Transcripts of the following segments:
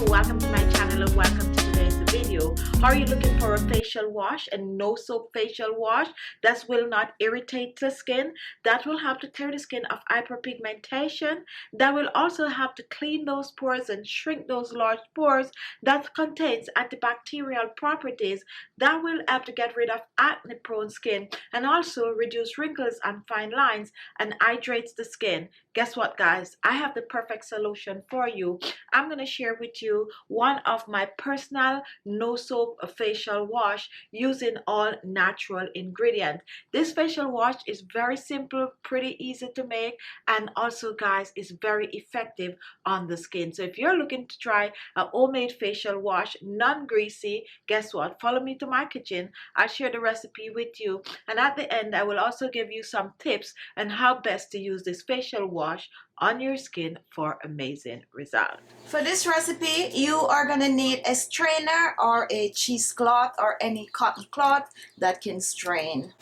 Hello, welcome to my channel and welcome to today's video. Are you looking for a facial wash and no soap facial wash that will not irritate the skin, that will help to clear the skin of hyperpigmentation, that will also help to clean those pores and shrink those large pores, that contains antibacterial properties, that will help to get rid of acne prone skin and also reduce wrinkles and fine lines and hydrates the skin? Guess what, guys? I have the perfect solution for you. I'm going to share with you one of my personal no soap facial wash using all natural ingredients. This facial wash is very simple, pretty easy to make, and also, guys, is very effective on the skin. So if you're looking to try a homemade facial wash, non-greasy, guess what? Follow me to my kitchen. I'll share the recipe with you, and at the end I will also give you some tips on how best to use this facial wash on your skin for amazing results. For this recipe, you are going to need a strainer or a cheesecloth or any cotton cloth that can strain.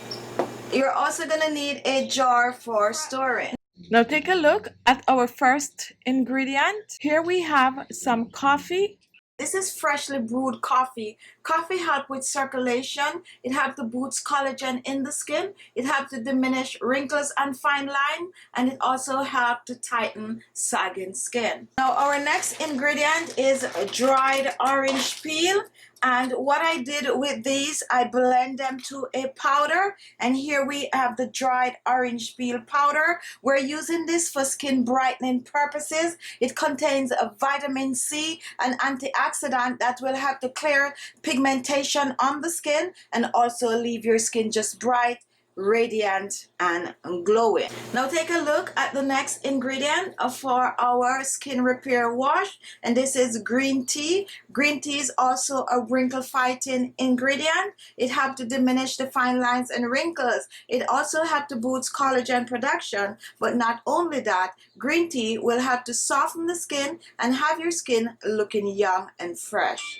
You're also going to need a jar for storing. Now take a look at our first ingredient. Here we have some coffee. This is freshly brewed coffee. Coffee helps with circulation. It helps to boost collagen in the skin. It helps to diminish wrinkles and fine line. And it also helps to tighten sagging skin. Now our next ingredient is dried orange peel. And what I did with these, I blend them to a powder. And here we have the dried orange peel powder. We're using this for skin brightening purposes. It contains a vitamin C, an antioxidant that will help to clear pigmentation on the skin and also leave your skin just bright, radiant and glowing. Now take a look at the next ingredient for our skin repair wash, and this is green tea. Green tea is also a wrinkle fighting ingredient. It helps to diminish the fine lines and wrinkles. It also helps to boost collagen production, but not only that, green tea will help to soften the skin and have your skin looking young and fresh.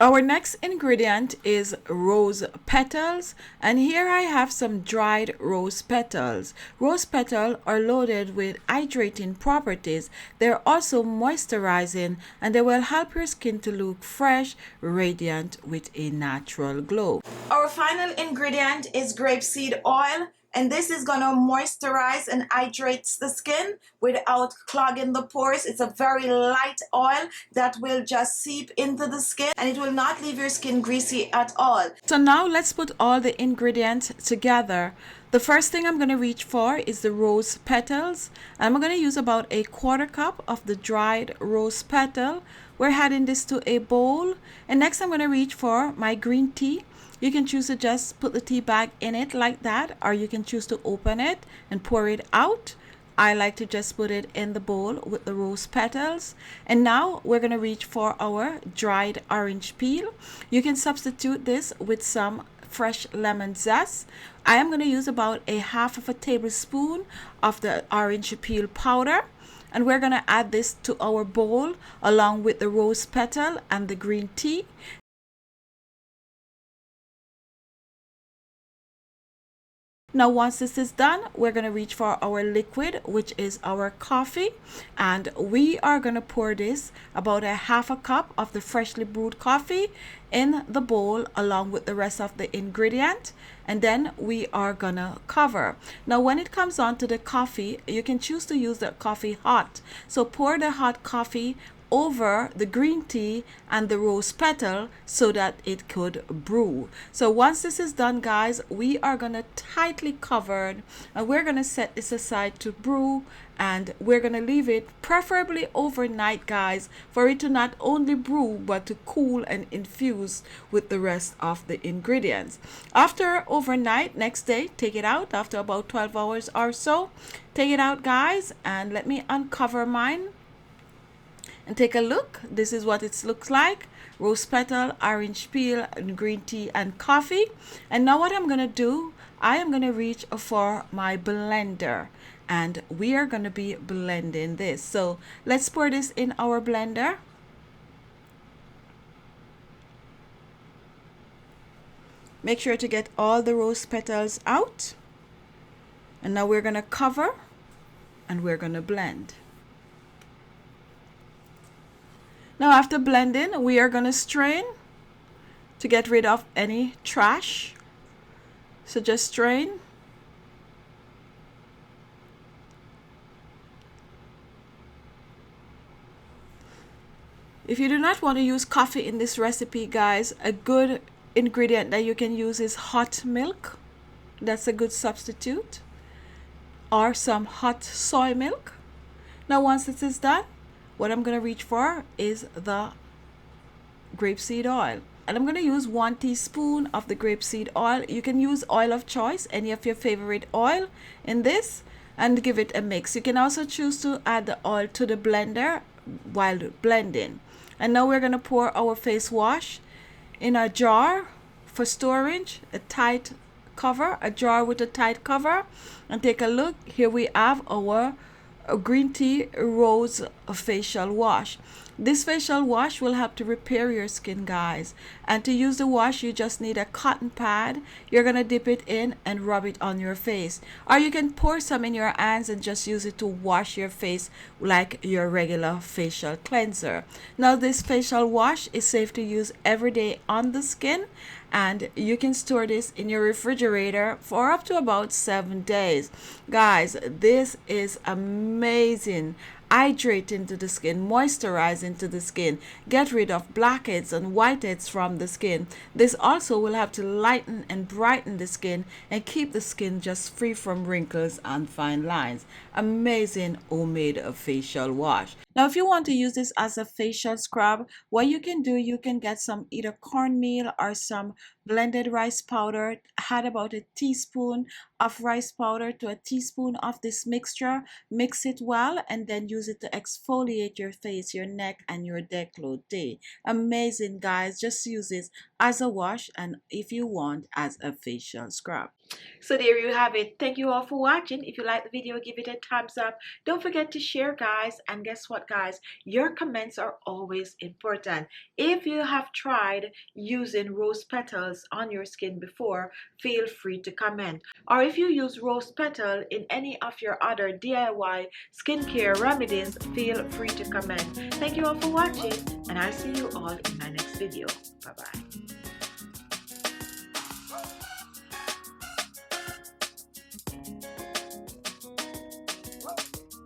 Our next ingredient is rose petals, and here I have some dried rose petals. Rose petals are loaded with hydrating properties. They're also moisturizing, and they will help your skin to look fresh, radiant with a natural glow. Our final ingredient is grapeseed oil. And this is going to moisturize and hydrate the skin without clogging the pores. It's a very light oil that will just seep into the skin and it will not leave your skin greasy at all. So now let's put all the ingredients together. The first thing I'm going to reach for is the rose petals. I'm going to use about a quarter cup of the dried rose petal. We're adding this to a bowl. And next I'm going to reach for my green tea. You can choose to just put the tea bag in it like that, or you can choose to open it and pour it out. I like to just put it in the bowl with the rose petals. And now we're going to reach for our dried orange peel. You can substitute this with some fresh lemon zest. I am going to use about a half of a tablespoon of the orange peel powder. And we're going to add this to our bowl along with the rose petal and the green tea. Now once this is done, we're going to reach for our liquid, which is our coffee, and we are going to pour this about a half a cup of the freshly brewed coffee in the bowl along with the rest of the ingredient, and then we are gonna cover. Now when it comes on to the coffee, you can choose to use the coffee hot, so pour the hot coffee over the green tea and the rose petal so that it could brew. So once this is done, guys, we are gonna tightly cover and we're gonna set this aside to brew, and we're gonna leave it preferably overnight, guys, for it to not only brew but to cool and infuse with the rest of the ingredients. After overnight, next day, take it out after about 12 hours or so. Take it out, guys, and let me uncover mine and take a look. This is what it looks like: rose petal, orange peel, and green tea and coffee. And now what I'm gonna do, I am gonna reach for my blender and we are gonna be blending this. So let's pour this in our blender. Make sure to get all the rose petals out. And now we're gonna cover and we're gonna blend. Now after blending, we are going to strain to get rid of any trash. So just strain. If you do not want to use coffee in this recipe, guys, a good ingredient that you can use is hot milk. That's a good substitute. Or some hot soy milk. Now once this is done, what I'm going to reach for is the grapeseed oil. And I'm going to use 1 teaspoon of the grapeseed oil. You can use oil of choice, any of your favorite oil in this, and give it a mix. You can also choose to add the oil to the blender while blending. And now we're going to pour our face wash in a jar for storage, a tight cover, a jar with a tight cover. And take a look, here we have our green tea rose facial wash. This facial wash will help to repair your skin, guys. And to use the wash, you just need a cotton pad. You're going to dip it in and rub it on your face. Or you can pour some in your hands and just use it to wash your face like your regular facial cleanser. Now this facial wash is safe to use every day on the skin. And you can store this in your refrigerator for up to about 7 days. Guys, this is amazing. Hydrating to the skin, moisturizing to the skin, get rid of blackheads and whiteheads from the skin. This also will have to lighten and brighten the skin and keep the skin just free from wrinkles and fine lines. Amazing homemade facial wash. Now if you want to use this as a facial scrub, what you can do, you can get some either cornmeal or some blended rice powder. Add about a teaspoon of rice powder to a teaspoon of this mixture. Mix it well and then use it to exfoliate your face, your neck, and your décolleté. Amazing, guys. Just use this as a wash and if you want as a facial scrub. So there you have it. Thank you all for watching. If you like the video, give it a thumbs up. Don't forget to share, guys. And guess what, guys? Your comments are always important. If you have tried using rose petals on your skin before, feel free to comment. Or if you use rose petal in any of your other DIY skincare remedies, feel free to comment. Thank you all for watching, and I'll see you all in my next video. Bye-bye.